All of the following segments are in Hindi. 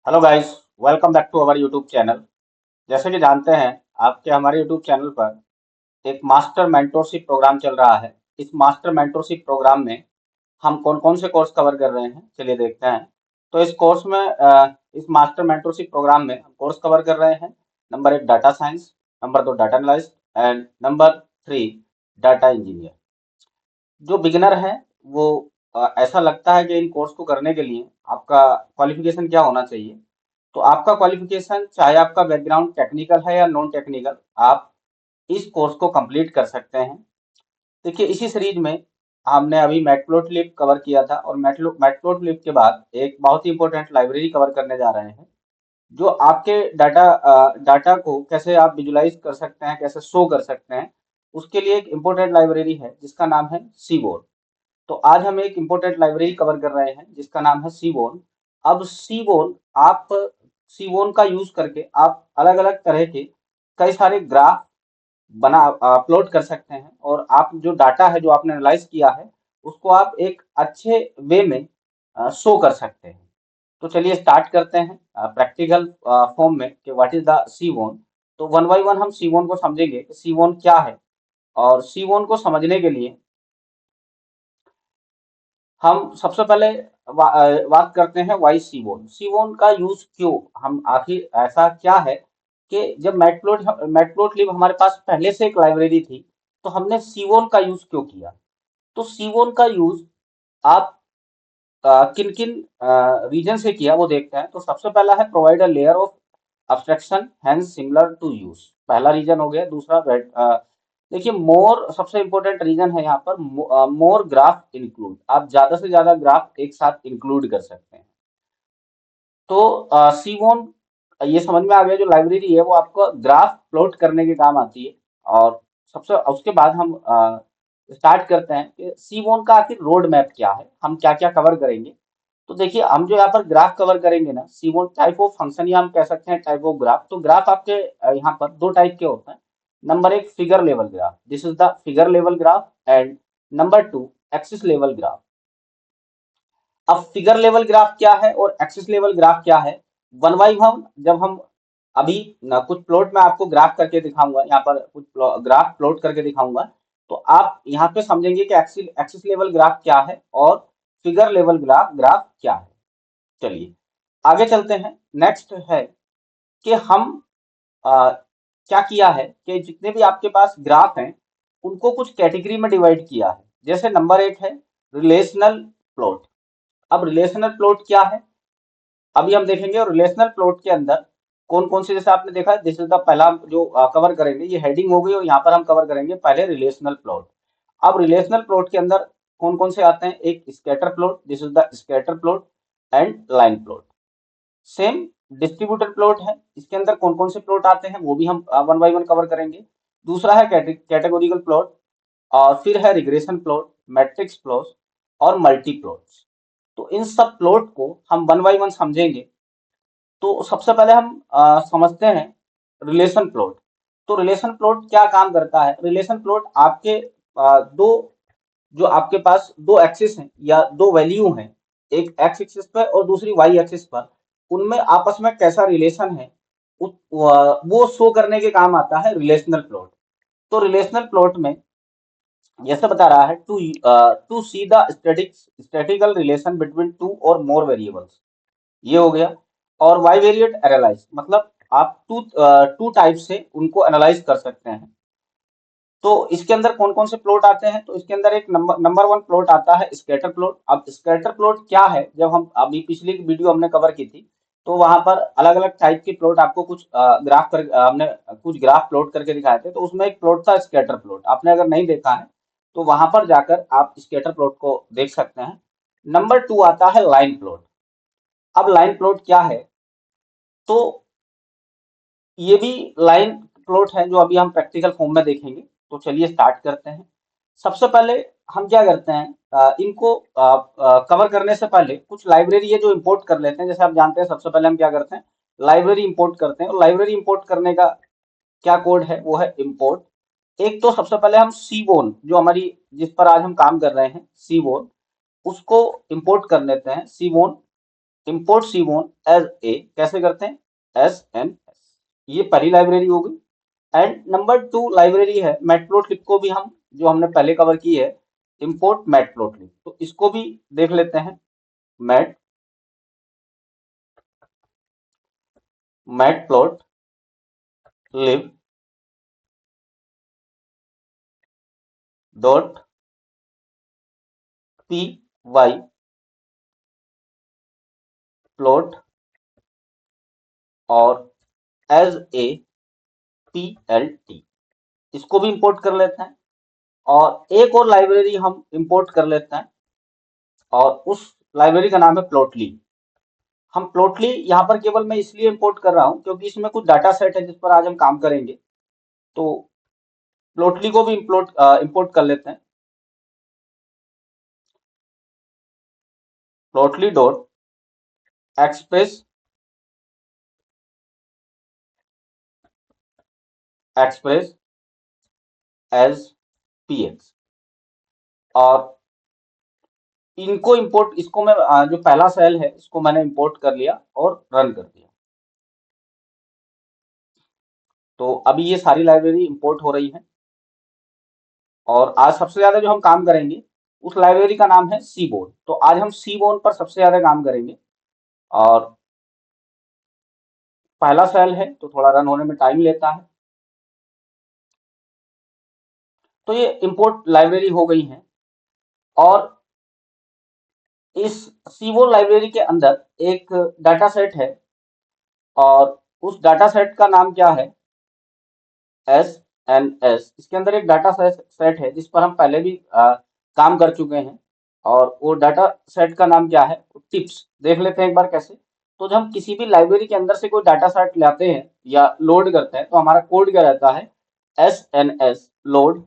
Hello guys, welcome back to our YouTube channel. जैसे कि जानते हैं, आपके हमारे यूट्यूब चैनल पर एक मास्टर मेंटोरशिप प्रोग्राम चल रहा है। इस मास्टर मेंटोरशिप प्रोग्राम में हम कौन कौन से कोर्स कवर कर रहे हैं, चलिए देखते हैं। तो इस कोर्स में इस मास्टर मेंटोरशिप प्रोग्राम में हम कोर्स कवर कर रहे हैं। Number 1 data science, number 2 data analyst and number 3 data engineer. जो बिगिनर है वो ऐसा लगता है कि इन कोर्स को करने के लिए आपका क्वालिफिकेशन क्या होना चाहिए। तो आपका क्वालिफिकेशन, चाहे आपका बैकग्राउंड टेक्निकल है या नॉन टेक्निकल, आप इस कोर्स को कंप्लीट कर सकते हैं। देखिए, इसी सीरीज में हमने अभी मैटप्लोट्लिब कवर किया था और मैटप्लोट्लिब के बाद एक बहुत ही इंपॉर्टेंट लाइब्रेरी कवर करने जा रहे हैं, जो आपके डाटा को कैसे आप विजुलाइज कर सकते हैं, कैसे शो कर सकते हैं। उसके लिए एक इम्पोर्टेंट लाइब्रेरी है जिसका नाम है सीबोर्ड। तो आज हम एक इम्पोर्टेंट लाइब्रेरी कवर कर रहे हैं जिसका नाम है सीबोन। अब सीबोन का यूज करके आप अलग अलग तरह के कई सारे ग्राफ बना अपलोड कर सकते हैं, और आप जो डाटा है जो आपने एनालाइज किया है उसको आप एक अच्छे वे में शो कर सकते हैं। तो चलिए स्टार्ट करते हैं प्रैक्टिकल फॉर्म में कि व्हाट इज द सीबोन। तो वन बाय वन हम सीबोन को समझेंगे कि सीबोन क्या है। और सीबोन को समझने के लिए हम सबसे पहले बात करते हैं वाई सीवोन। सीवोन का यूज क्यों, हम आखिर ऐसा क्या है कि जब मैटप्लोट्लिब हमारे पास पहले से एक लाइब्रेरी थी, तो हमने सीवोन का यूज क्यों किया। तो सीवोन का यूज आप किन किन रीजन से किया वो देखते हैं। तो सबसे पहला है provide a layer of abstraction hence similar to use, पहला रीजन हो गया। दूसरा देखिए, मोर सबसे इंपॉर्टेंट रीजन है यहाँ पर, मोर ग्राफ इंक्लूड, आप ज्यादा से ज्यादा ग्राफ एक साथ इंक्लूड कर सकते हैं। तो सीवोन, ये समझ में आ गया, जो लाइब्रेरी है वो आपको ग्राफ प्लॉट करने के काम आती है। और सबसे उसके बाद हम स्टार्ट करते हैं कि सीवोन का आखिर रोड मैप क्या है, हम क्या क्या कवर करेंगे। तो देखिए, हम जो यहाँ पर ग्राफ कवर करेंगे ना, सीवोन टाइप ऑफ फंक्शन, या हम कह सकते हैं टाइप ऑफ ग्राफ। तो ग्राफ आपके यहाँ पर दो टाइप के होते हैं। Number 1 figure level graph, this is the figure level graph, and number 2 axis level graph. अब फिगर लेवल ग्राफ क्या है और एक्सिस लेवल ग्राफ क्या है, वन बाई वन जब हम अभी कुछ प्लॉट में आपको ग्राफ करके दिखाऊंगा, यहाँ पर कुछ ग्राफ प्लॉट करके दिखाऊंगा, तो आप यहाँ पे समझेंगे कि एक्सिस एक्सिस लेवल ग्राफ क्या है और फिगर लेवल ग्राफ ग्राफ क्या है। चलिए आगे चलते हैं। नेक्स्ट है कि हम क्या किया है कि जितने भी आपके पास ग्राफ हैं उनको कुछ कैटेगरी में डिवाइड किया है। जैसे नंबर 1 है रिलेशनल प्लॉट। अब रिलेशनल प्लॉट क्या है, अभी हम देखेंगे। और रिलेशनल प्लॉट के अंदर कौन कौन से, जैसे आपने देखा, दिस इज द पहला जो कवर करेंगे, ये हेडिंग हो गई, और यहाँ पर हम कवर करेंगे पहले रिलेशनल प्लॉट। अब रिलेशनल प्लॉट के अंदर कौन कौन से आते हैं, एक scatter plot, this is the scatter plot and line plot. Same distributor plot है, इसके अंदर कौन कौन से प्लॉट आते हैं वो भी हम वन बाय वन कवर करेंगे। दूसरा है कैटेगोरिकल प्लॉट, और फिर है रिग्रेशन प्लॉट, मैट्रिक्स प्लॉट और मल्टी प्लॉट्स। तो इन सब प्लॉट को हम वन बाय वन समझेंगे। तो सबसे पहले हम समझते हैं रिलेशन प्लॉट। तो रिलेशन प्लॉट क्या काम करता है, रिलेशन प्लॉट आपके दो, जो आपके पास दो एक्सिस हैं या दो वैल्यू हैं, एक एक्स एक्सिस पर और दूसरी वाई एक्सिस पर, उनमें आपस में कैसा रिलेशन है वो शो करने के काम आता है रिलेशनल प्लॉट। तो रिलेशनल प्लॉट में जैसे बता रहा है, to see the statical relation between two और मोर वेरिएबल्स, ये हो गया। और वाई वेरिएट एनालाइज, मतलब आप टू टाइप से उनको एनालाइज कर सकते हैं। तो इसके अंदर कौन कौन से प्लॉट आते हैं, तो इसके अंदर एक नंबर वन प्लॉट आता है स्कैटर प्लॉट। अब स्कैटर प्लॉट क्या है, जब हम अभी पिछली वीडियो हमने कवर की थी, तो वहां पर अलग अलग टाइप के प्लॉट आपको कुछ ग्राफ कर हमने कुछ ग्राफ प्लॉट करके दिखाए थे। तो उसमें एक प्लॉट था स्कैटर प्लॉट, आपने अगर नहीं देखा है तो वहां पर जाकर आप स्कैटर प्लॉट को देख सकते हैं। नंबर 2 आता है लाइन प्लॉट। अब लाइन प्लॉट क्या है, तो ये भी लाइन प्लॉट है जो अभी हम प्रैक्टिकल फॉर्म में देखेंगे। तो चलिए स्टार्ट करते हैं। सबसे पहले हम क्या करते हैं, इनको कवर करने से पहले कुछ लाइब्रेरी है जो इंपोर्ट कर लेते हैं। जैसे आप जानते हैं, सबसे पहले हम क्या करते हैं, लाइब्रेरी इंपोर्ट करते हैं। और लाइब्रेरी इंपोर्ट करने का क्या कोड है, वो है इंपोर्ट। एक तो सबसे पहले हम सीबोन, जो हमारी जिस पर आज हम काम कर रहे हैं, सीबोन, उसको इंपोर्ट कर लेते हैं। सीबोन इंपोर्ट सीवोन एज ए कैसे करते हैं, SNS। ये पहली लाइब्रेरी हो गई। एंड नंबर 2 लाइब्रेरी है मैटप्लोटलिब को भी हम जो हमने पहले कवर की है, इंपोर्ट मैटप्लोटलिब, तो इसको भी देख लेते हैं। Mat matplotlib dot P Y plot और एज ए PLT, इसको भी इंपोर्ट कर लेते हैं। और एक और लाइब्रेरी हम इंपोर्ट कर लेते हैं और उस लाइब्रेरी का नाम है प्लॉटली। हम प्लॉटली यहाँ पर केवल मैं इसलिए इंपोर्ट कर रहा हूँ क्योंकि इसमें कुछ डाटा सेट है जिस पर आज हम काम करेंगे, तो प्लॉटली को भी इंपोर्ट कर लेते हैं। Plotly dot express express as PX, और इनको इंपोर्ट, इसको मैं जो पहला सेल है इसको मैंने इंपोर्ट कर लिया और रन कर दिया। तो अभी ये सारी लाइब्रेरी इंपोर्ट हो रही है और आज सबसे ज्यादा जो हम काम करेंगे उस लाइब्रेरी का नाम है सीबोन। तो आज हम सीबोन पर सबसे ज्यादा काम करेंगे और पहला सेल है तो थोड़ा रन होने में टाइम लेता है। तो ये इंपोर्ट लाइब्रेरी हो गई है और इस सीबोन लाइब्रेरी के अंदर एक डाटा सेट है और उस डाटा सेट का नाम क्या है, SNS। इसके अंदर एक डाटा सेट है जिस पर हम पहले भी काम कर चुके हैं और वो डाटा सेट का नाम क्या है, टिप्स। देख लेते हैं एक बार कैसे। तो जब हम किसी भी लाइब्रेरी के अंदर से कोई डाटा सेट लाते हैं या लोड करते हैं तो हमारा कोड क्या रहता है, S N S load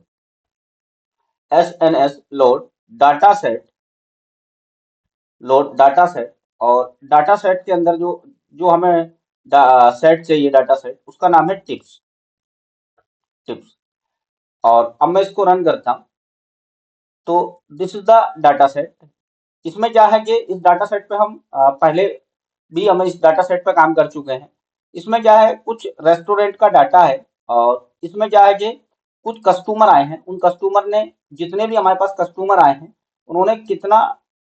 data set, load data set. और डाटा सेट के अंदर जो जो हमें सेट चाहिए, डाटा सेट, उसका नाम है टिप्स। और अब मैं इसको रन करता हूँ तो this is the data set. इसमें क्या है कि इस डाटा सेट पे हम पहले भी हम इस डाटा सेट पे काम कर चुके हैं। इसमें क्या है, कुछ रेस्टोरेंट का डाटा है और इसमें क्या है कि कुछ कस्टमर आए हैं, उन कस्टमर ने, जितने भी हमारे पास कस्टमर आए हैं उन्होंने कितना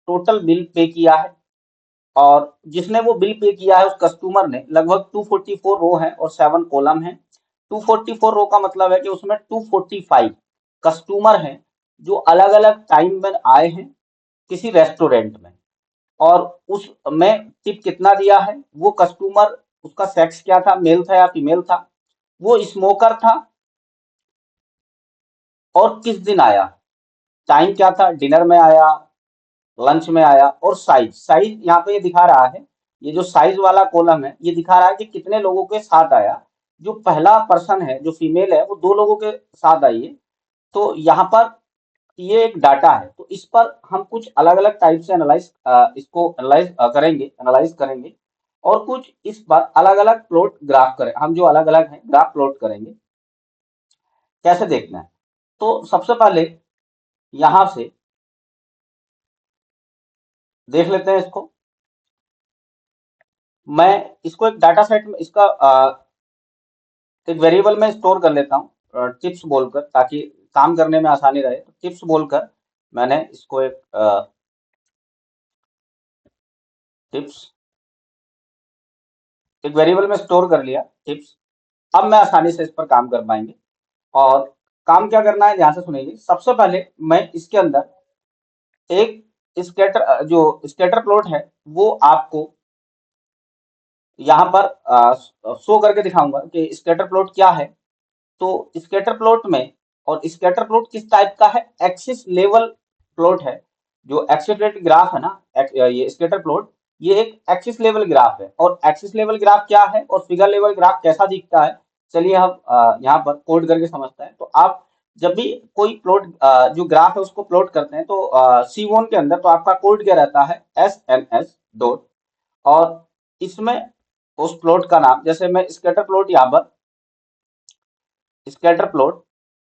टोटल बिल पे किया है, और जिसने वो बिल पे किया है उस कस्टमर ने लगभग 244 रो है और 7 कॉलम है। 244 रो का मतलब है कि उसमें 245 कस्टमर हैं जो अलग अलग टाइम में आए हैं किसी रेस्टोरेंट में, और उसमें टिप कितना दिया है, वो कस्टमर, उसका सेक्स क्या था, मेल था या फीमेल था, वो स्मोकर था, और किस दिन आया, टाइम क्या था, डिनर में आया, लंच में आया, और साइज, यहाँ पे ये दिखा रहा है, ये जो साइज वाला कॉलम है ये दिखा रहा है कि कितने लोगों के साथ आया। जो पहला पर्सन है, जो फीमेल है, वो 2 लोगों के साथ आई है। तो यहाँ पर ये एक डाटा है, तो इस पर हम कुछ अलग अलग टाइप से इसको एनालाइज करेंगे और कुछ इस पर अलग अलग प्लॉट ग्राफ करें, हम जो अलग अलग हैं ग्राफ प्लॉट करेंगे। कैसे देखना है, तो सबसे पहले यहां से देख लेते हैं इसको। मैं इसको एक डाटा सेट में, इसका एक वेरिएबल में स्टोर कर लेता हूँ टिप्स बोलकर, ताकि काम करने में आसानी रहे। तो टिप्स बोलकर मैंने इसको एक टिप्स एक वेरिएबल में स्टोर कर लिया टिप्स। अब मैं आसानी से इस पर काम कर पाएंगे। और काम क्या करना है, ध्यान से सुनिए। सबसे पहले मैं इसके अंदर एक जो स्कैटर प्लॉट है वो आपको यहाँ पर शो करके दिखाऊंगा कि स्कैटर प्लॉट क्या है। तो स्कैटर प्लॉट में, और स्कैटर प्लॉट किस टाइप का है, एक्सिस लेवल प्लॉट है। जो एक्सिलरेटेड ग्राफ है ना, ये स्कैटर प्लॉट, ये एक एक्सिस लेवल ग्राफ है। और एक्सिस लेवल ग्राफ क्या है और फिगर लेवल ग्राफ कैसा दिखता है, चलिए हम यहाँ पर कोड करके समझते हैं। तो आप जब भी कोई प्लॉट, जो ग्राफ है उसको प्लॉट करते हैं तो C1 के अंदर, तो आपका कोड क्या रहता है, SNS डॉट, और इसमें उस प्लॉट का नाम, जैसे मैं स्कैटर प्लॉट यहाँ पर, स्कैटर प्लॉट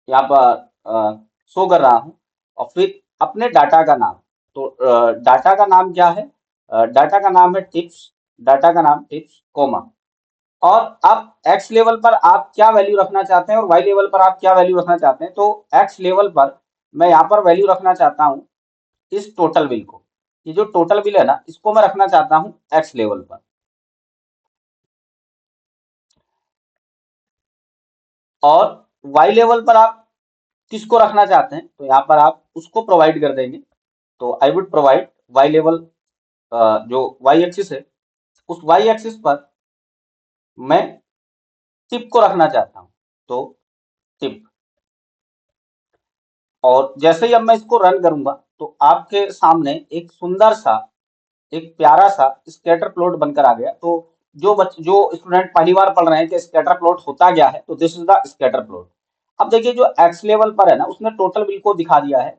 यहाँ पर शो कर रहा हूँ, और फिर अपने डाटा का नाम। तो डाटा का नाम क्या है, डाटा का नाम है टिप्स, डाटा का नाम टिप्स कोमा। और अब एक्स लेवल पर आप क्या वैल्यू रखना चाहते हैं और वाई लेवल पर आप क्या वैल्यू रखना चाहते हैं। तो एक्स लेवल पर मैं यहाँ पर वैल्यू रखना चाहता हूँ इस टोटल बिल को, ये जो टोटल बिल है ना इसको मैं रखना चाहता हूँ एक्स लेवल पर। और वाई लेवल पर आप किसको रखना चाहते हैं तो यहाँ पर आप उसको प्रोवाइड कर देंगे। तो आई वुड प्रोवाइड वाई लेवल, जो वाई एक्सिस है उस वाई एक्सिस पर मैं टिप को रखना चाहता हूँ। तो टिप, और जैसे ही अब मैं इसको रन करूंगा तो आपके सामने एक सुंदर सा, एक प्यारा सा स्कैटर प्लॉट बनकर आ गया। तो जो स्टूडेंट पहली बार पढ़ रहे हैं कि स्कैटर प्लॉट होता क्या है, तो this is the scatter plot. अब देखिए जो एक्स लेवल पर है ना उसने टोटल बिल को दिखा दिया है।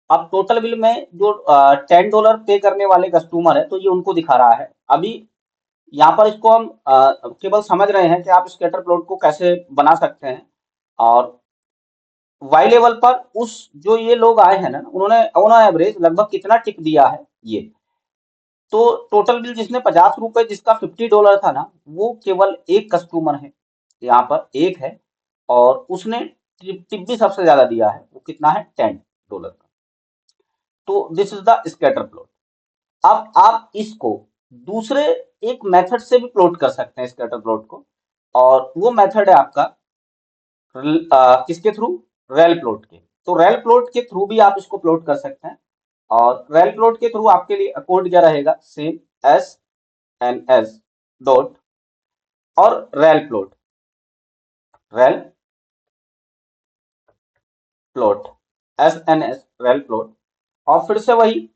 अब टोटल बिल में जो $10 पे करने वाले कस्टमर है तो ये उनको दिखा रहा है। अभी यहाँ पर इसको हम केवल समझ रहे हैं कि आप स्कैटर प्लॉट को कैसे बना सकते हैं। और वाई लेवल पर उस जो ये लोग आए हैं ना उन्होंने ऑन एवरेज लगभग कितना टिप दिया है ये। तो टोटल बिल जिसने ₹50, जिसका $50 था ना, वो केवल एक कस्टमर है, यहाँ पर एक है। और उसने टिप टिप भी सबसे ज्यादा दिया है, वो कितना है $10 का। तो this is the scatter plot. अब आप इसको दूसरे एक मेथड से भी प्लॉट कर सकते हैं स्कैटर प्लॉट को। और वो मेथड है आपका किसके थ्रू, रेल प्लॉट के। तो रेल प्लॉट के थ्रू भी आप इसको प्लॉट कर सकते हैं। और रेल प्लॉट के थ्रू आपके लिए कोड क्या रहेगा, same S N S dot और relplot, relplot, S N S relplot. और फिर से वही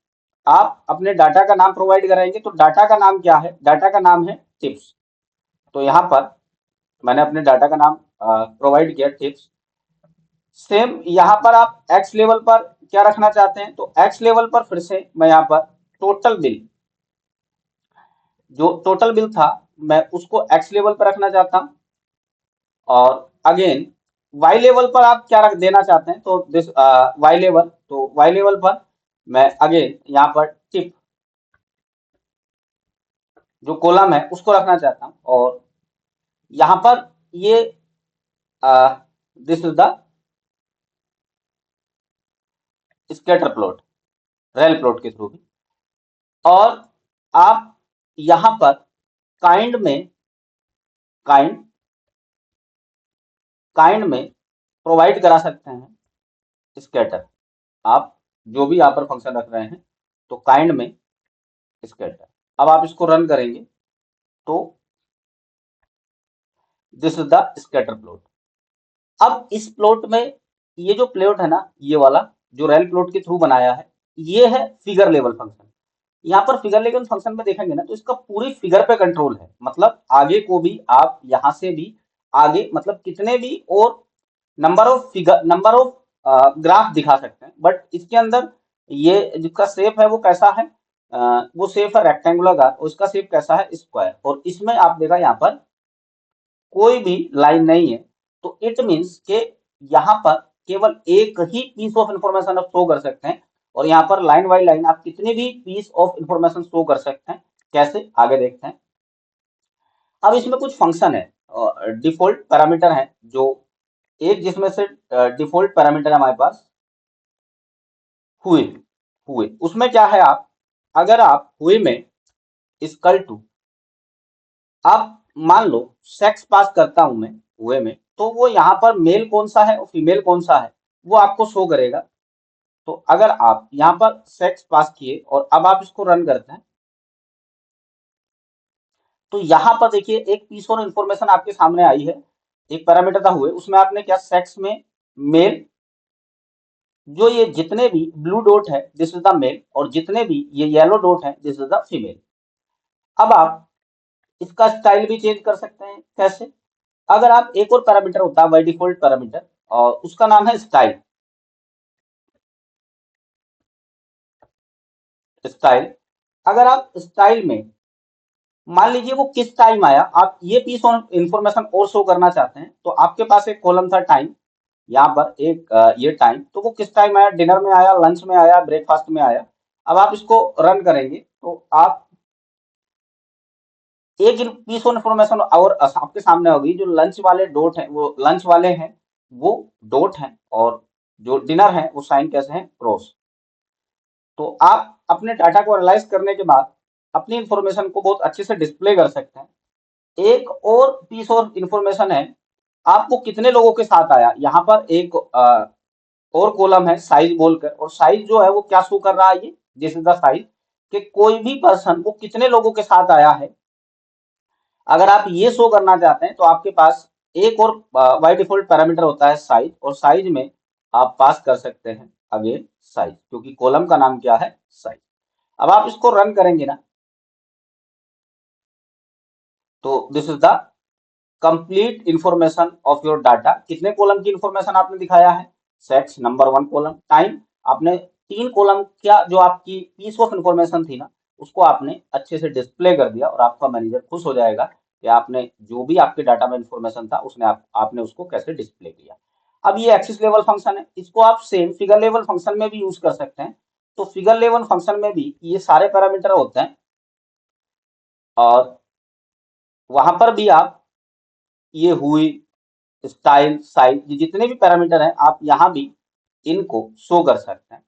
आप अपने डाटा का नाम प्रोवाइड कराएंगे। तो डाटा का नाम क्या है, डाटा का नाम है टिप्स। तो यहाँ पर मैंने अपने डाटा का नाम प्रोवाइड किया टिप्स। सेम यहाँ पर आप एक्स लेवल पर क्या रखना चाहते हैं, तो एक्स लेवल पर फिर से मैं यहाँ पर टोटल बिल, जो टोटल बिल था मैं उसको एक्स लेवल पर रखना चाहता हूँ। और अगेन वाई लेवल पर आप क्या रख देना चाहते हैं, तो दिस वाई लेवल, तो वाई लेवल पर मैं अगेन यहाँ पर टिप जो कॉलम है उसको रखना चाहता हूँ। और यहाँ पर ये this is the scatter plot, relplot के थ्रू भी। और आप यहाँ पर काइंड में, काइंड काइंड में प्रोवाइड करा सकते हैं स्कैटर। आप जो भी यहाँ पर फंक्शन रख रहे हैं तो काइंड में स्कैटर। अब आप इसको रन करेंगे तो this is the scatter plot. अब इस प्लॉट में ये जो प्लॉट है ना, ये वाला जो रेल प्लॉट के थ्रू बनाया है, ये है फिगर लेवल फंक्शन। यहाँ पर फिगर लेवल फंक्शन में देखेंगे ना तो इसका पूरी फिगर पे कंट्रोल है। मतलब आगे को भी आप यहाँ से भी आगे, मतलब कितने भी और number of figure, number of graph दिखा सकते हैं। बट इसके अंदर ये जिसका शेप है वो कैसा है, वो शेप है रेक्टेंगुलर का, उसका शेप कैसा है, स्क्वायर। और इसमें आप देखा यहाँ पर कोई भी लाइन नहीं है। तो इट मीन्स के यहाँ पर केवल एक ही पीस ऑफ इंफॉर्मेशन आप शो कर सकते हैं। और यहाँ पर लाइन बाई लाइन आप कितने भी पीस ऑफ इंफॉर्मेशन शो कर सकते हैं। कैसे, आगे देखते हैं। अब इसमें कुछ फंक्शन है, डिफॉल्ट पैरामीटर है, जो एक जिसमें से डिफॉल्ट पैरामीटर है हमारे पास हुए, हुए उसमें क्या है, आप अगर आप हुए में इक्वल टू, आप मान लो सेक्स पास करता हूं मैं हुए में, तो वो यहाँ पर मेल कौन सा है और फीमेल कौन सा है वो आपको शो करेगा। तो अगर आप यहाँ पर सेक्स पास किए और अब आप इसको रन करते हैं तो यहाँ पर देखिए एक पीस और इंफॉर्मेशन आपके सामने आई है। एक पैरामीटर था हुए, उसमें आपने क्या, सेक्स में मेल, जो ये जितने भी ब्लू डॉट है दिस इज द मेल, और जितने भी ये येलो डॉट है दिस इज द फीमेल। अब आप इसका स्टाइल भी चेंज कर सकते हैं। कैसे, अगर आप एक और पैरामीटर होता है बाय डिफॉल्ट पैरामीटर और उसका नाम है स्टाइल। स्टाइल, अगर आप स्टाइल में मान लीजिए वो किस टाइम आया, आप ये पीस ऑफ इंफॉर्मेशन और शो करना चाहते हैं। तो आपके पास एक कॉलम था टाइम, यहाँ पर एक ये टाइम, तो वो किस टाइम आया, डिनर में आया, लंच में आया, ब्रेकफास्ट में आया। अब आप इसको रन करेंगे तो आप एक पीस ऑफ इंफॉर्मेशन और आपके सामने होगी, जो लंच वाले डॉट हैं वो लंच वाले हैं, वो डॉट हैं, और जो डिनर है वो साइन कैसे हैं, क्रॉस। तो आप अपने डाटा को एनालाइज करने के बाद अपनी इंफॉर्मेशन को बहुत अच्छे से डिस्प्ले कर सकते हैं। एक और पीस ऑफ इंफॉर्मेशन है, आपको कितने लोगों के साथ आया, यहाँ पर एक और कॉलम है साइज बोलकर, और साइज जो है वो क्या शो कर रहा है, ये दिस इज द साइज, कि कोई भी पर्सन वो कितने लोगों के साथ आया है। अगर आप ये शो करना चाहते हैं तो आपके पास एक और बाय डिफॉल्ट पैरामीटर होता है साइज, और साइज में आप पास कर सकते हैं अगेन साइज, क्योंकि कॉलम का नाम क्या है, साइज। अब आप इसको रन करेंगे ना, तो this is the complete information of your data. कितने कॉलम की इंफॉर्मेशन आपने दिखाया है, सेक्स, नंबर 1 कॉलम, टाइम, आपने 3 कॉलम क्या जो आपकी पीस ऑफ इंफॉर्मेशन थी ना, उसको आपने अच्छे से डिस्प्ले कर दिया, और आपका मैनेजर खुश हो जाएगा कि आपने जो भी आपके डाटा में इंफॉर्मेशन था उसने आपने उसको कैसे डिस्प्ले किया। अब ये एक्सिस लेवल फंक्शन है, इसको आप सेम फिगर लेवल फंक्शन में भी यूज कर सकते हैं। तो फिगर लेवल फंक्शन में भी ये सारे पैरामीटर होते हैं, और वहां पर भी आप ये हुई, स्टाइल, साइज, ये जितने भी पैरामीटर हैं आप यहाँ भी इनको शो कर सकते हैं।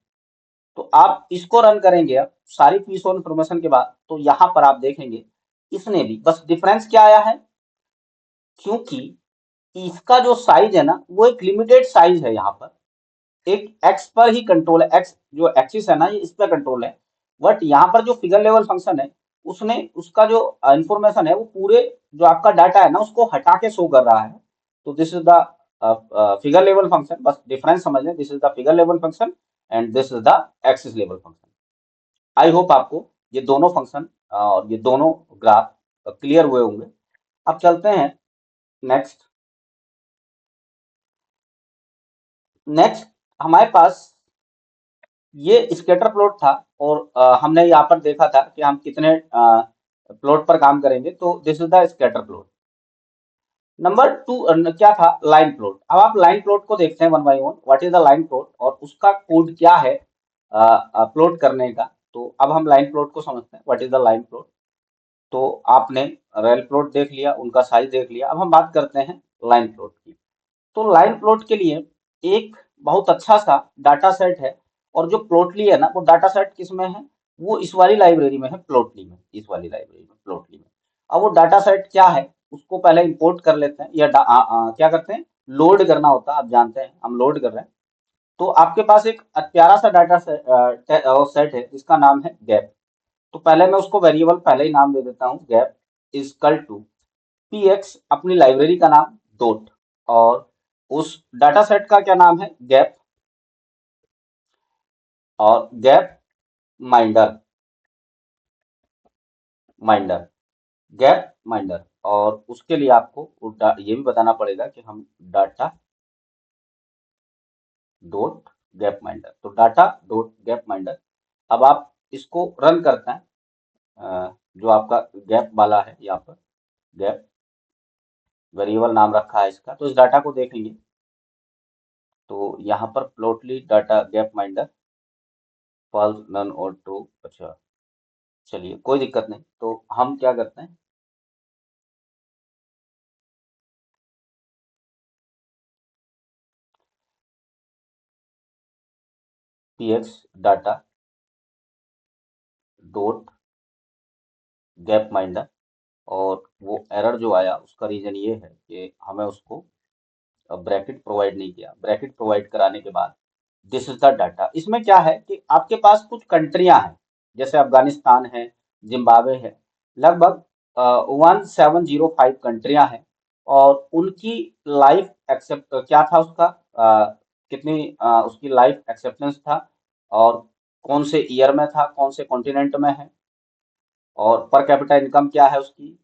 तो आप इसको रन करेंगे अब सारी पीस ऑफ इंफॉर्मेशन के बाद, तो यहाँ पर आप देखेंगे इसने भी बस डिफरेंस क्या आया है, क्योंकि इसका जो साइज है ना वो एक लिमिटेड साइज है, यहाँ पर एक एक्स पर ही कंट्रोल है, एक्स जो एक्सिस है ना ये इस पर कंट्रोल है। बट यहाँ पर जो फिगर लेवल फंक्शन है उसने उसका जो इंफॉर्मेशन है वो पूरे जो आपका डाटा है ना उसको हटा के शो कर रहा है। तो this is the figure level function, बस डिफरेंस समझ लें, this is the figure level function and this is the axis level function. I hope आपको ये दोनों फंक्शन और ये दोनों ग्राफ क्लियर हुए होंगे। अब चलते हैं नेक्स्ट। नेक्स्ट हमारे पास ये स्कैटर प्लॉट था, और हमने यहाँ पर देखा था कि हम कितने प्लॉट पर काम करेंगे, तो this is the scatter plot. Number 2 क्या था, लाइन प्लॉट। अब आप लाइन प्लॉट को देखते हैं one by one, what is the line plot और उसका कोड क्या है प्लॉट करने का। तो अब हम लाइन प्लॉट को समझते हैं, what is the line plot. तो आपने रेल प्लॉट देख लिया, उनका साइज देख लिया, अब हम बात करते हैं लाइन प्लॉट की। तो लाइन प्लॉट के लिए एक बहुत अच्छा सा डाटा सेट है, और जो प्लॉटली है ना वो डाटा सेट किस में है, वो इस वाली लाइब्रेरी में है, प्लॉटली में, इस वाली लाइब्रेरी में, प्लॉटली में। अब वो डाटा सेट क्या है उसको पहले इंपोर्ट कर लेते हैं, या क्या करते हैं, लोड करना होता है, आप जानते हैं हम लोड कर रहे हैं। तो आपके पास एक प्यारा सा डाटा सेट है जिसका नाम है गैप। तो पहले मैं उसको वेरिएबल पहले ही नाम दे देता हूँ, गैप इज कल टू पी एक्स, अपनी लाइब्रेरी का नाम, डॉट, और उस डाटा सेट का क्या नाम है, गैप, और gap minder, minder, gap minder. और उसके लिए आपको ये भी बताना पड़ेगा कि हम डाटा डॉट गैप माइंडर, तो डाटा डॉट गैप माइंडर। अब आप इसको रन करते हैं, जो आपका गैप वाला है, यहाँ पर गैप वेरिएबल नाम रखा है इसका, तो इस डाटा को देखेंगे तो यहाँ पर plotly data gapminder false, none और ट्रू। अच्छा, चलिए कोई दिक्कत नहीं, तो हम क्या करते हैं, P x data dot gap minder, और वो एरर जो आया उसका रीजन ये है कि हमें उसको ब्रैकेट प्रोवाइड नहीं किया। ब्रैकेट प्रोवाइड कराने के बाद दिस इज द डाटा। इसमें क्या है कि आपके पास कुछ कंट्रियां हैं, जैसे अफगानिस्तान है, जिम्बाब्वे है, लगभग 1705 कंट्रियां हैं, और उनकी लाइफ एक्सेप्ट क्या था उसका, कितनी उसकी लाइफ एक्सेप्टेंस था, और कौन से ईयर में था, कौन से कॉन्टिनेंट में है, और पर कैपिटा इनकम क्या है उसकी,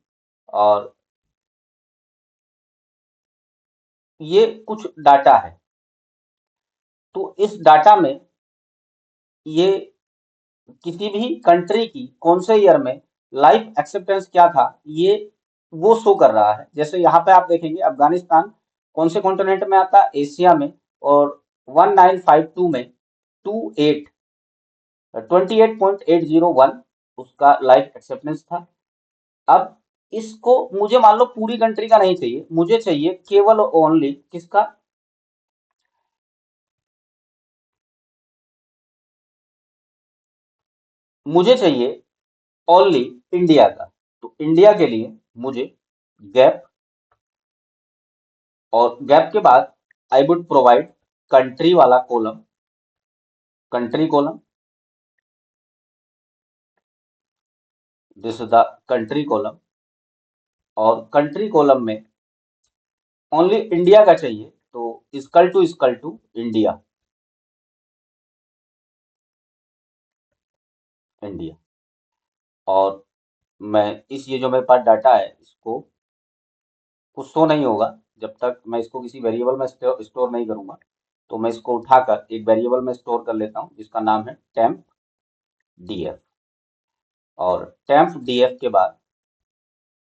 और ये कुछ डाटा है। तो इस डाटा में ये किसी भी कंट्री की कौन से ईयर में लाइफ एक्सेप्टेंस क्या था, ये वो शो कर रहा है। जैसे यहाँ पे आप देखेंगे अफगानिस्तान कौन से कॉन्टिनेंट में आता है, एशिया में, और 1952 में 28 28.801 उसका लाइफ एक्सेप्टेंस था। अब इसको मुझे मान लो पूरी कंट्री का नहीं चाहिए, मुझे चाहिए केवल ओनली किसका, मुझे चाहिए ओनली इंडिया का। तो इंडिया के लिए मुझे गैप, और गैप के बाद आई वुड प्रोवाइड कंट्री वाला column, country column, this is the country column. और कंट्री कॉलम में ओनली इंडिया का चाहिए, तो इक्वल टू इंडिया, इंडिया। और मैं इस ये जो मेरे पास डाटा है इसको कुछ शो नहीं होगा जब तक मैं इसको किसी वेरिएबल में स्टोर नहीं करूंगा। तो मैं इसको उठाकर एक वेरिएबल में स्टोर कर लेता हूँ जिसका नाम है टेम्प डीएफ। और टेम्प डीएफ के बाद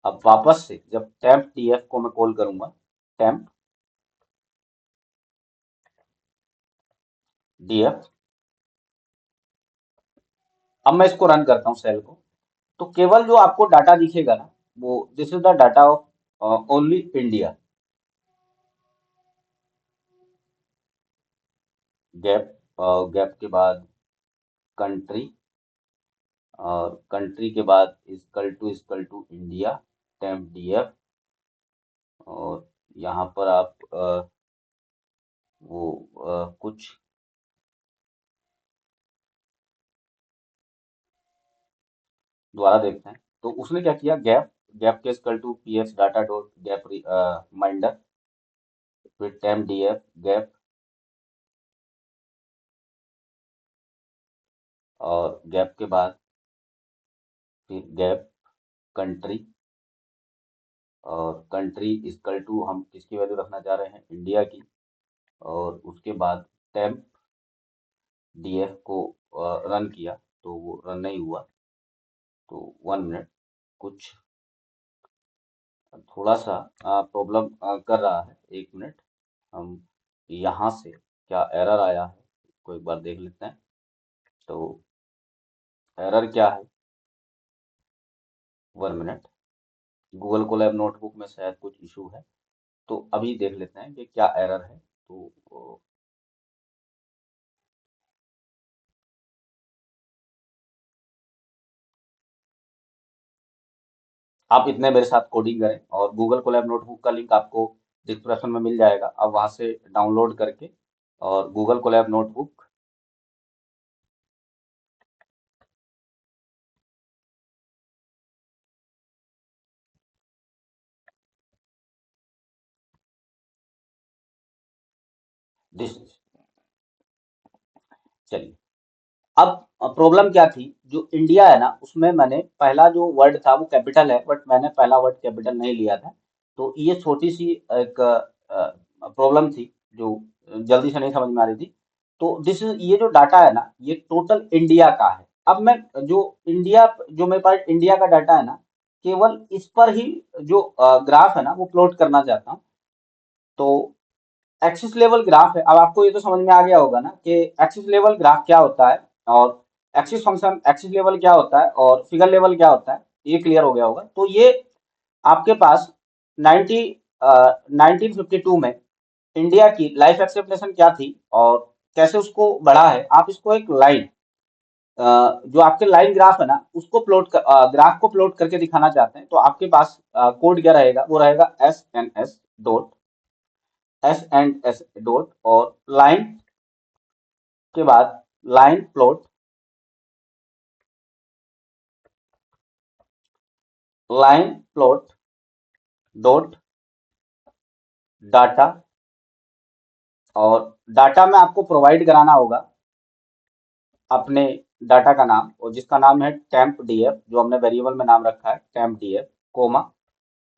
अब वापस से जब टेम्प डीएफ को मैं कॉल करूंगा, टेम्प डीएफ, अब मैं इसको रन करता हूँ सेल को, तो केवल जो आपको डाटा दिखेगा ना, वो this is the data of only India. Gap, gap के बाद कंट्री, और कंट्री के बाद equal to India, temp DF. और यहाँ पर आप वो कुछ दोबारा देखते हैं। तो उसने क्या किया, गैप, गैप के equal to P S data dot gap reminder, फिर टेम्प डीएफ गैप, और गैप के बाद फिर गैप कंट्री, और कंट्री इक्वल टू हम किसकी वैल्यू रखना चाह रहे हैं, इंडिया की। और उसके बाद टेम्प डीएफ को रन किया तो वो रन नहीं हुआ। तो 1 मिनट, कुछ थोड़ा सा प्रॉब्लम कर रहा है, 1 मिनट। हम यहाँ से क्या एरर आया है इसको एक बार देख लेते हैं। तो एरर क्या है, 1 मिनट, गूगल कोलैब नोटबुक में शायद कुछ इशू है। तो अभी देख लेते हैं कि क्या एरर है। तो आप इतने मेरे साथ कोडिंग करें, और गूगल कोलैब नोटबुक का लिंक आपको डिस्क्रिप्शन में मिल जाएगा, आप वहां से डाउनलोड करके और गूगल कोलैब नोटबुक, दिस, चलिए। अब प्रॉब्लम क्या थी, जो इंडिया है ना उसमें मैंने पहला जो वर्ड था वो कैपिटल है, बट मैंने पहला वर्ड कैपिटल नहीं लिया था। तो ये छोटी सी एक प्रॉब्लम थी जो जल्दी से नहीं समझ में आ रही थी। तो दिस ये जो डाटा है ना ये टोटल इंडिया का है। अब मैं जो इंडिया, जो मेरे पास इंडिया का डाटा है ना, केवल इस पर ही जो ग्राफ है ना वो प्लॉट करना चाहता हूँ। तो एक्सिस लेवल ग्राफ है, अब आपको ये तो समझ में आ गया होगा ना कि एक्सिस लेवल ग्राफ क्या होता है, और एक्सिस फंक्शन एक्सिस लेवल क्या होता है, और फिगर लेवल क्या होता है, ये क्लियर हो गया होगा। तो ये आपके पास 90 1952 में इंडिया की लाइफ एक्सपेक्टेशन क्या थी और कैसे उसको बढ़ा है, आप इसको एक लाइन, जो आपके लाइन ग्राफ है ना उसको ग्राफ को प्लॉट करके दिखाना चाहते हैं। तो आपके पास कोड क्या रहेगा, वो रहेगा एस एंड एस डॉट और लाइन के बाद line plot, line plot dot data. और डाटा में आपको प्रोवाइड कराना होगा अपने डाटा का नाम, और जिसका नाम है टेम्प डीएफ, जो हमने वेरिएबल में नाम रखा है टेम्प डीएफ कोमा।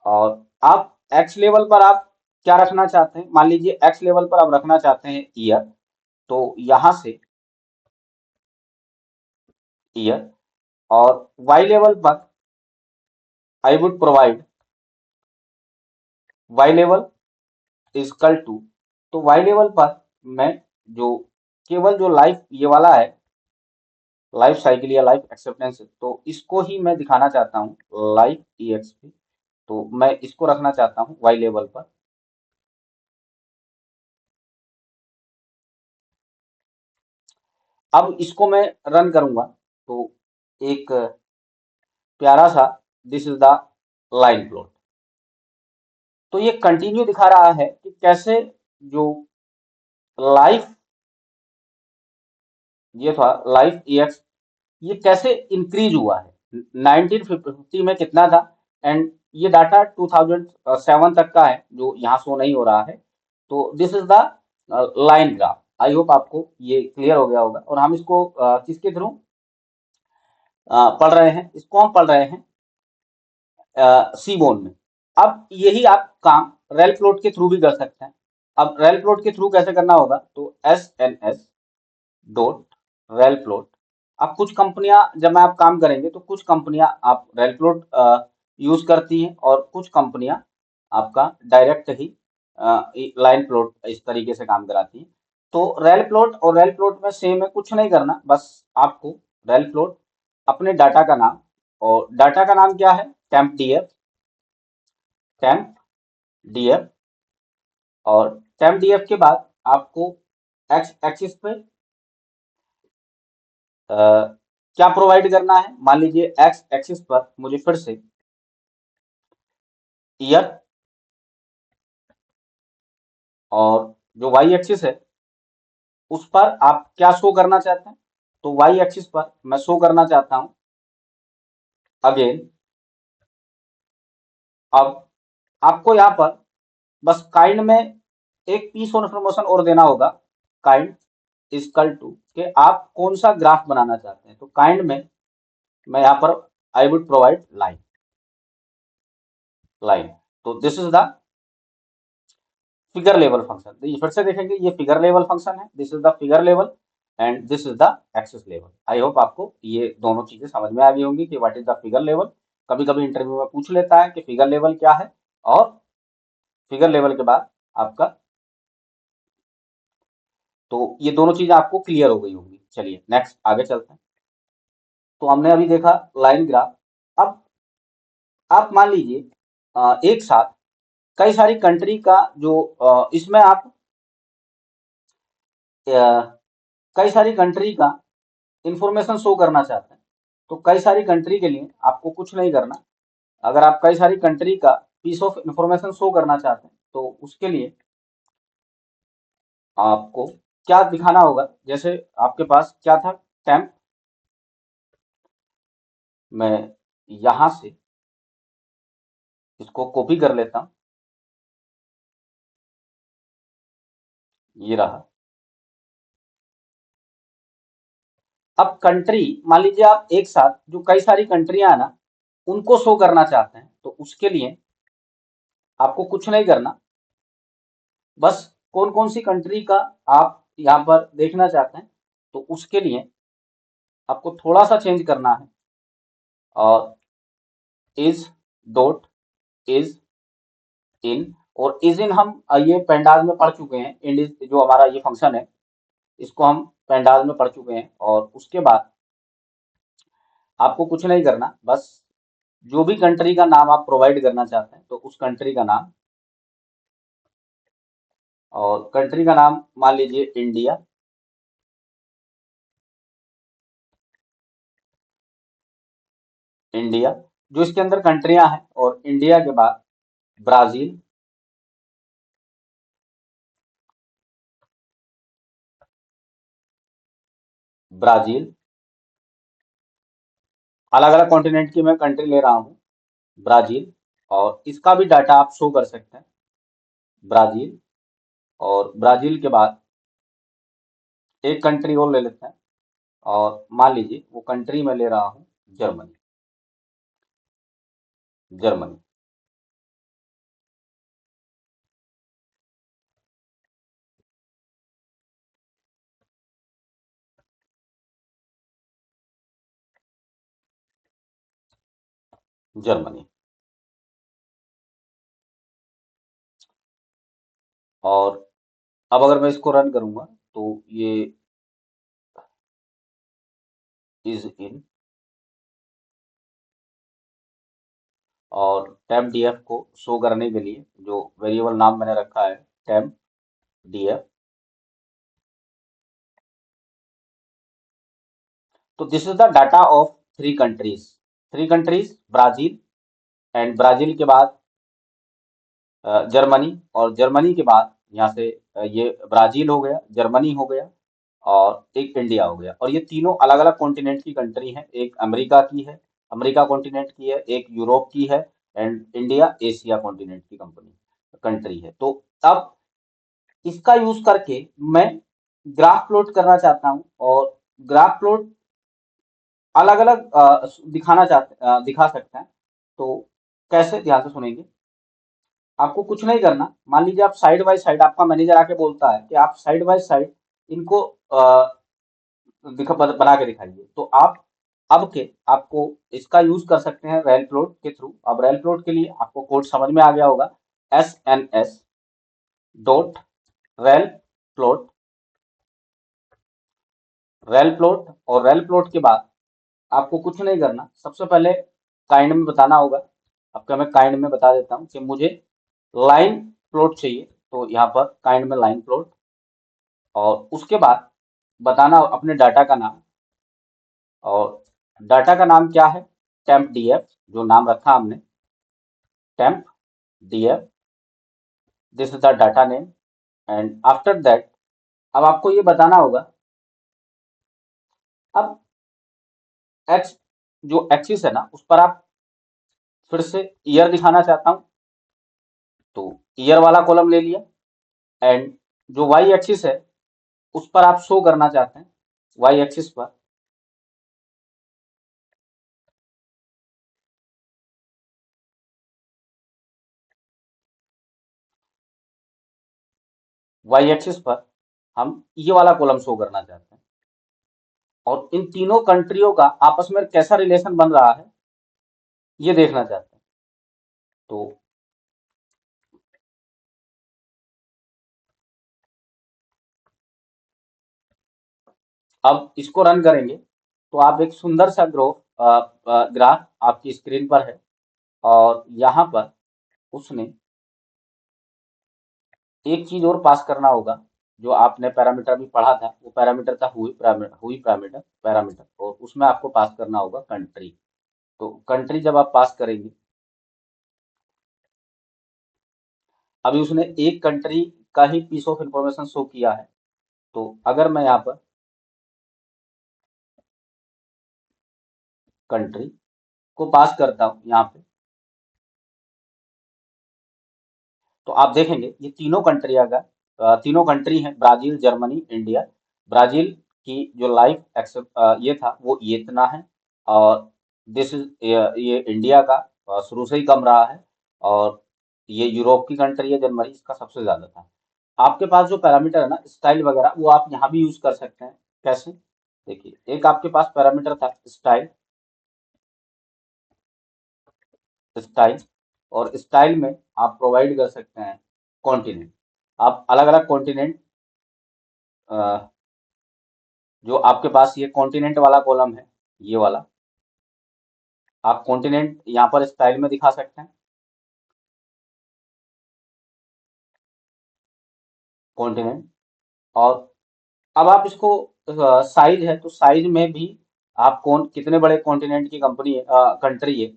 और आप एक्स लेवल पर आप क्या रखना चाहते हैं, मान लीजिए एक्स लेवल पर आप रखना चाहते हैं ईयर, तो यहां से ईयर। और वाई लेवल पर आई वुड प्रोवाइड वाई लेवल इजकल टू, तो वाई लेवल पर मैं जो केवल जो लाइफ ये वाला है, लाइफ साइकिल या लाइफ एक्सेप्टेंस, तो इसको ही मैं दिखाना चाहता हूँ लाइफ ईएक्सपी। तो मैं इसको रखना चाहता हूँ वाई लेवल पर। अब इसको मैं रन करूंगा तो एक प्यारा सा this is the line plot. तो ये कंटिन्यू दिखा रहा है कि कैसे जो लाइफ, ये था लाइफ ईएक्स, ये कैसे इंक्रीज हुआ है। 1950 में कितना था, एंड ये डाटा 2007 तक का है जो यहाँ शो नहीं हो रहा है। तो this is the line graph. I hope आपको ये क्लियर हो गया होगा। और हम इसको किसके थ्रू पढ़ रहे हैं, इसको हम पढ़ रहे हैं सीबोन में। अब यही आप काम रेल प्लॉट के थ्रू भी कर सकते हैं। अब रेल प्लॉट के थ्रू कैसे करना होगा, तो SNS डॉट रेल प्लॉट। अब कुछ कंपनियां, जब में आप काम करेंगे तो कुछ कंपनियां आप रेल प्लॉट यूज करती हैं और कुछ कंपनियां आपका डायरेक्ट ही लाइन प्लॉट इस तरीके से काम कराती हैं। तो रेल प्लॉट और रेल प्लॉट में सेम है, कुछ नहीं करना, बस आपको रेल प्लॉट अपने डाटा का नाम, और डाटा का नाम क्या है, टेम्प डीएफ, टेम्प डीएफ। और टेम्प डीएफ के बाद आपको एक्स एक्सिस पे क्या प्रोवाइड करना है। मान लीजिए एक्स एक्सिस पर मुझे फिर से ईयर, और जो वाई एक्सिस है उस पर आप क्या शो करना चाहते हैं, तो वाई एक्सिस पर मैं शो करना चाहता हूं अगेन। अब आपको यहां पर बस काइंड में एक पीस ऑफ इंफॉर्मेशन और देना होगा, काइंड इजकल टू कि आप कौन सा ग्राफ बनाना चाहते हैं। तो काइंड में मैं यहां पर I would provide line, line. तो this is the figure level function. तो ये फिर से देखेंगे, ये फिगर लेवल फंक्शन है, this is the figure level and this is the axes level. I hope आपको ये दोनों चीजें समझ में आ गई होंगी कि what is the figure level. कभी कभी इंटरव्यू में पूछ लेता है कि फिगर लेवल क्या है, और फिगर लेवल के बाद आपका, तो ये दोनों चीजें आपको क्लियर हो गई होंगी। चलिए नेक्स्ट आगे चलते हैं। तो हमने अभी देखा लाइन ग्राफ। अब आप मान लीजिए एक साथ कई सारी कंट्री का जो इसमें आप कई सारी कंट्री का इंफॉर्मेशन शो करना चाहते हैं। तो कई सारी कंट्री के लिए आपको कुछ नहीं करना। अगर आप कई सारी कंट्री का पीस ऑफ इंफॉर्मेशन शो करना चाहते हैं तो उसके लिए आपको क्या दिखाना होगा, जैसे आपके पास क्या था, टेम्प। मैं यहां से इसको कॉपी कर लेता हूं, ये रहा। अब कंट्री, मान लीजिए आप एक साथ जो कई सारी कंट्रियां है ना उनको शो करना चाहते हैं, तो उसके लिए आपको कुछ नहीं करना, बस कौन कौन सी कंट्री का आप यहाँ पर देखना चाहते हैं तो उसके लिए आपको थोड़ा सा चेंज करना है। और इज डॉट इज इन, और इज इन हम ये पेंडाज में पढ़ चुके हैं। इंड इज जो हमारा ये फंक्शन है इसको हम पेंडाज में पढ़ चुके हैं। और उसके बाद आपको कुछ नहीं करना, बस जो भी कंट्री का नाम आप प्रोवाइड करना चाहते हैं तो उस कंट्री का नाम, और कंट्री का नाम मान लीजिए इंडिया, इंडिया जो इसके अंदर कंट्रियां हैं, और इंडिया के बाद ब्राजील, ब्राजील। अलग अलग कॉन्टिनेंट की मैं कंट्री ले रहा हूँ, ब्राजील। और इसका भी डाटा आप शो कर सकते हैं, ब्राजील। और ब्राजील के बाद एक कंट्री और ले लेते हैं, और मान लीजिए वो कंट्री में ले रहा हूँ जर्मनी, जर्मनी, जर्मनी। और अब अगर मैं इसको रन करूंगा तो ये इज इन, और टेम्प डीएफ को शो करने के लिए जो वेरिएबल नाम मैंने रखा है टेम्प डीएफ। तो this is the data of three countries Brazil, and Brazil के बाद जर्मनी, और जर्मनी के बाद यहाँ से ये ब्राजील हो गया, जर्मनी हो गया, और एक इंडिया हो गया। और ये तीनों अलग अलग कॉन्टिनेंट की कंट्री हैं। एक अमेरिका की है, अमेरिका कॉन्टिनेंट की है, एक यूरोप की है, एंड इंडिया एशिया कॉन्टिनेंट की कंट्री है। तो अब इसका यूज करके मैं ग्राफ प्लॉट करना चाहता हूँ, और ग्राफ प्लॉट अलग अलग दिखा सकते हैं। तो कैसे, ध्यान से सुनेंगे। आपको कुछ नहीं करना, मान लीजिए आप साइड बाय साइड, आपका मैनेजर आके बोलता है कि आप साइड बाय साइड इनको बना के दिखाइए, तो आप अब के आपको इसका यूज कर सकते हैं रेल प्लॉट के थ्रू। अब रेल प्लॉट के लिए आपको कोड समझ में आ गया होगा, SNS dot rail plot, relplot, और रेल प्लॉट के बाद आपको कुछ नहीं करना, सबसे पहले काइंड में बताना होगा। आपका मैं काइंड में बता देता हूँ कि मुझे लाइन प्लॉट चाहिए, तो यहाँ पर काइंड में लाइन प्लॉट, और उसके बाद बताना अपने डाटा का नाम। और डाटा का नाम क्या है, टेम्प डीएफ, जो नाम रखा हमने temp DF, this is the data name. And after that अब आपको ये बताना होगा, अब एक्स जो एक्सिस है ना, उस पर आप फिर से ईयर दिखाना चाहता हूँ, तो ईयर वाला कॉलम ले लिया। एंड जो वाई एक्सिस है उस पर आप शो करना चाहते हैं, वाई एक्सिस पर वाई एक्सिस पर हम ये वाला कॉलम शो करना चाहते हैं, और इन तीनों कंट्रियों का आपस में कैसा रिलेशन बन रहा है ये देखना चाहते हैं। तो अब इसको रन करेंगे तो आप एक सुंदर सा ग्राफ आपकी स्क्रीन पर है, और यहाँ पर उसने एक चीज और पास करना होगा, जो आपने पैरामीटर भी पढ़ा था, वो पैरामीटर था हुई पैरामीटर पैरामीटर, और उसमें आपको पास करना होगा कंट्री। तो कंट्री जब आप पास करेंगे, अभी उसने एक कंट्री का ही पीस ऑफ इंफॉर्मेशन शो किया है। तो अगर मैं यहाँ पर कंट्री को पास करता हूँ यहाँ पे, तो आप देखेंगे ये तीनों कंट्री हैं, ब्राजील, जर्मनी, इंडिया। ब्राजील की जो लाइफ एक्सेप्ट ये था वो ये इतना है, और दिस इज ये इंडिया का शुरू से ही कम रहा है, और ये यूरोप की कंट्री है जर्मनी, इसका सबसे ज्यादा था। आपके पास जो पैरामीटर है ना, स्टाइल वगैरह, वो आप यहाँ भी यूज कर सकते हैं। कैसे, देखिए, एक आपके पास पैरामीटर था स्टाइल, स्टाइल, और स्टाइल में आप प्रोवाइड कर सकते हैं कॉन्टिनेंट। आप अलग अलग कॉन्टिनेंट, जो आपके पास ये कॉन्टिनेंट वाला कॉलम है, ये वाला, आप कॉन्टिनेंट यहाँ पर स्टाइल में दिखा सकते हैं, कॉन्टिनेंट। और अब आप इसको साइज है, तो साइज में भी आप कौन कितने बड़े कॉन्टिनेंट की कंपनी है, कंट्री है,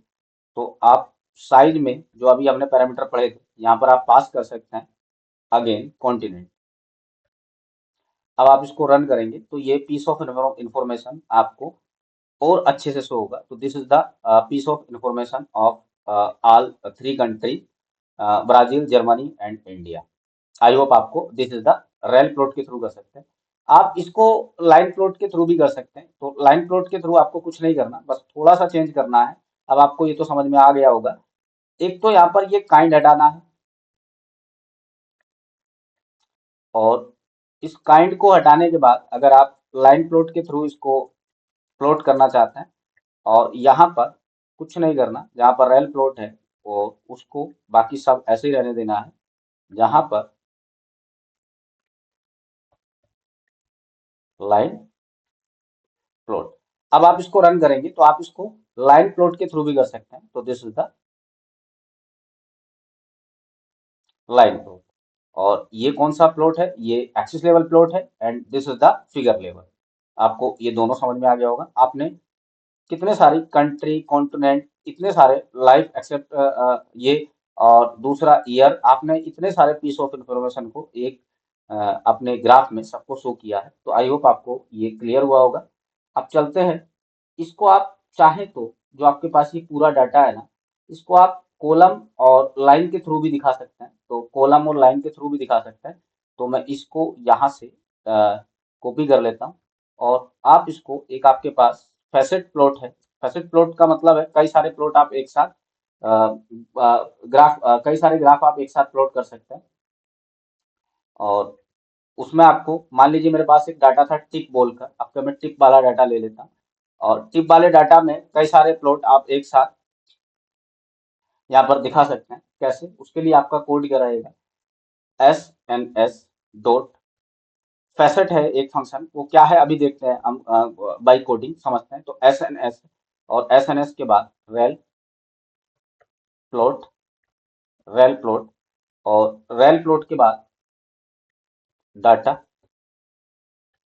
तो आप साइज में जो अभी हमने पैरामीटर पढ़े थे यहाँ पर आप पास कर सकते हैं अगेन कॉन्टिनेंट। अब आप इसको रन करेंगे तो ये पीस ऑफ इंफॉर्मेशन आपको और अच्छे से शो होगा। तो this is the piece of information of all three country, Brazil, Germany and India. I hope आपको this is the relplot के थ्रू कर सकते हैं। आप इसको लाइन प्लॉट के थ्रू भी कर सकते हैं। तो लाइन प्लॉट के थ्रू आपको कुछ नहीं करना, बस थोड़ा सा चेंज करना है। अब आपको ये तो समझ में आ गया होगा। एक तो यहाँ पर ये काइंड हटाना है, और इस काइंड को हटाने के बाद अगर आप लाइन प्लॉट के थ्रू इसको प्लॉट करना चाहते हैं, और यहाँ पर कुछ नहीं करना, जहाँ पर रेल प्लॉट है वो उसको बाकी सब ऐसे ही रहने देना है, जहाँ पर लाइन प्लॉट। अब आप इसको रन करेंगे तो आप इसको लाइन प्लॉट के थ्रू भी कर सकते हैं। तो this is the line plot. और ये कौन सा प्लॉट है, ये एक्सिस लेवल प्लॉट है and this is the figure level. आपको ये दोनों समझ में आ गया होगा। आपने कितने सारी कंट्री, कॉन्टिनेंट, इतने सारे लाइफ एक्सेप्ट ये, और दूसरा ईयर, आपने इतने सारे पीस ऑफ इंफॉर्मेशन को एक अ, अपने ग्राफ में सबको शो किया है। तो आई होप आपको ये क्लियर हुआ होगा। अब चलते हैं, इसको आप चाहें तो, जो आपके पास ये पूरा डाटा है ना, इसको आप कॉलम और लाइन के थ्रू भी दिखा सकते हैं। तो कॉलम और लाइन के थ्रू भी दिखा सकते हैं। तो मैं इसको यहाँ से कॉपी कर लेता हूँ, और आप इसको, एक आपके पास फैसेट प्लॉट है। फैसेट प्लॉट का मतलब है कई सारे प्लॉट आप एक साथ ग्राफ, कई सारे ग्राफ आप एक साथ प्लॉट कर सकते हैं। और उसमें आपको, मान लीजिए मेरे पास एक डाटा था टिप बॉल का, अब तो मैं टिप वाला डाटा ले लेता हूँ। और टिप वाले डाटा में कई सारे प्लॉट आप एक साथ यहाँ पर दिखा सकते हैं। कैसे? उसके लिए आपका कोड क्या रहेगा, SNS डॉट फैसेट है एक फंक्शन, वो क्या है अभी देखते हैं हम, बाई कोडिंग समझते हैं। तो SNS, और SNS के बाद प्लॉट रेल प्लॉट, और रेल प्लॉट के बाद डाटा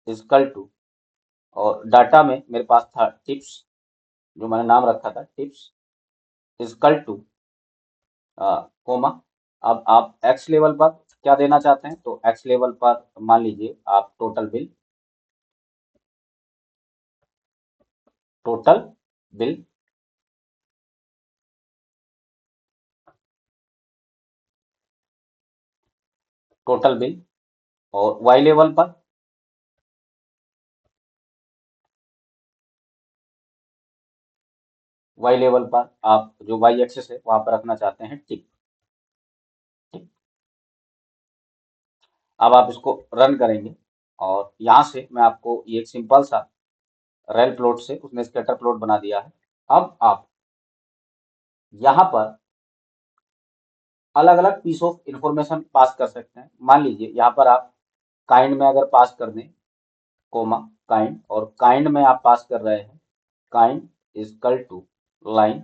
इजकल टू, और डाटा में मेरे पास था टिप्स, जो मैंने नाम रखा था टिप्स, इजकल टू कोमा। अब आप एक्स लेवल पर क्या देना चाहते हैं, तो एक्स लेवल पर मान लीजिए आप टोटल बिल टोटल बिल। और वाई लेवल पर आप जो वाई एक्सेस है वहां पर रखना चाहते हैं टिप। टिप। अब आप इसको रन करेंगे, और यहाँ से मैं आपको ये एक सिंपल सा रेल प्लॉट से उसने स्कैटर प्लॉट बना दिया है। अब आप यहाँ पर अलग अलग पीस ऑफ इंफॉर्मेशन पास कर सकते हैं। मान लीजिए यहाँ पर आप काइंड में अगर पास कर दें, कोमा काइंड, और काइंड में आप पास कर रहे हैं काइंड इजकल टू लाइन,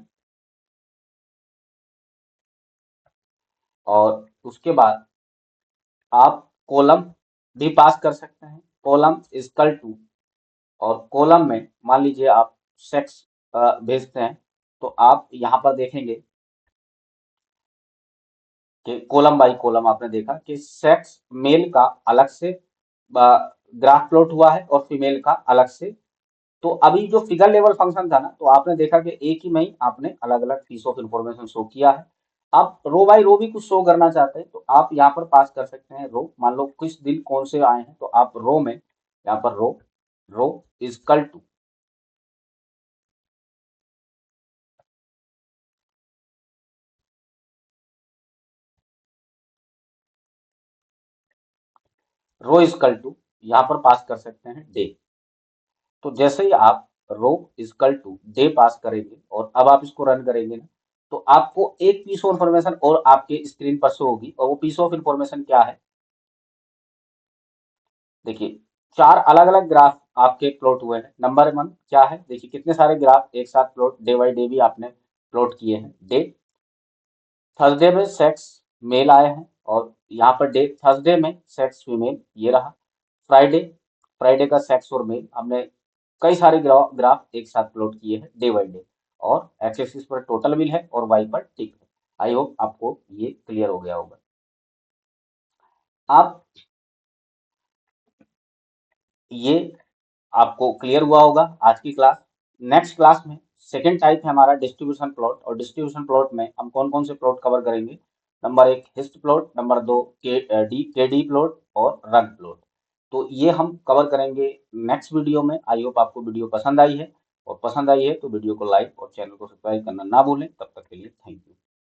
और उसके बाद आप कॉलम भी पास कर सकते हैं, कॉलम इजकल टू, और कॉलम में मान लीजिए आप सेक्स भेजते हैं। तो आप यहाँ पर देखेंगे कि कॉलम बाई कॉलम आपने देखा कि सेक्स मेल का अलग से ग्राफ प्लॉट हुआ है, और फीमेल का अलग से। तो अभी जो फिगर लेवल फंक्शन था ना, तो आपने देखा कि एक ही में ही आपने अलग अलग पीस ऑफ इंफॉर्मेशन शो किया है। आप रो बाई रो भी कुछ शो करना चाहते हैं, तो आप यहाँ पर पास कर सकते हैं रो। मान लो किस दिन कौन से आए हैं, तो आप रो में यहाँ पर row is equal to, row is equal to यहाँ पर पास कर सकते हैं डे। तो जैसे ही आप रो इजकल टू डे पास करेंगे, और अब आप इसको रन करेंगे ना, तो आपको एक पीस ऑफ इंफॉर्मेशन और आपके स्क्रीन पर शो होगी। और वो पीस ऑफ इंफॉर्मेशन क्या है, देखिए, चार अलग अलग ग्राफ आपके प्लॉट हुए हैं। नंबर वन क्या है, देखिए कितने सारे ग्राफ एक साथ प्लॉट, डे बाई डे भी आपने प्लॉट किए हैं। डे थर्सडे में सेक्स मेल आए हैं, और यहाँ पर डे थर्सडे में सेक्स फीमेल ये रहा। फ्राइडे फ्राइडे का सेक्स और मेल हमने कई सारे ग्राफ एक साथ प्लॉट किए हैं डे बाई डे। और एक्स एक्सिस पर टोटल बिल है, और वाई पर टिक है। आई होप आपको ये क्लियर हो गया होगा। आप ये आपको क्लियर हुआ होगा आज की क्लास। नेक्स्ट क्लास में सेकेंड टाइप है हमारा डिस्ट्रीब्यूशन प्लॉट, और डिस्ट्रीब्यूशन प्लॉट में हम कौन कौन से प्लॉट कवर करेंगे। नंबर एक हिस्ट प्लॉट, नंबर दो के डी प्लॉट, और रन प्लॉट। तो ये हम कवर करेंगे नेक्स्ट वीडियो में। आई होप आपको वीडियो पसंद आई है, और पसंद आई है तो वीडियो को लाइक और चैनल को सब्सक्राइब करना ना भूलें। तब तक के लिए थैंक यू।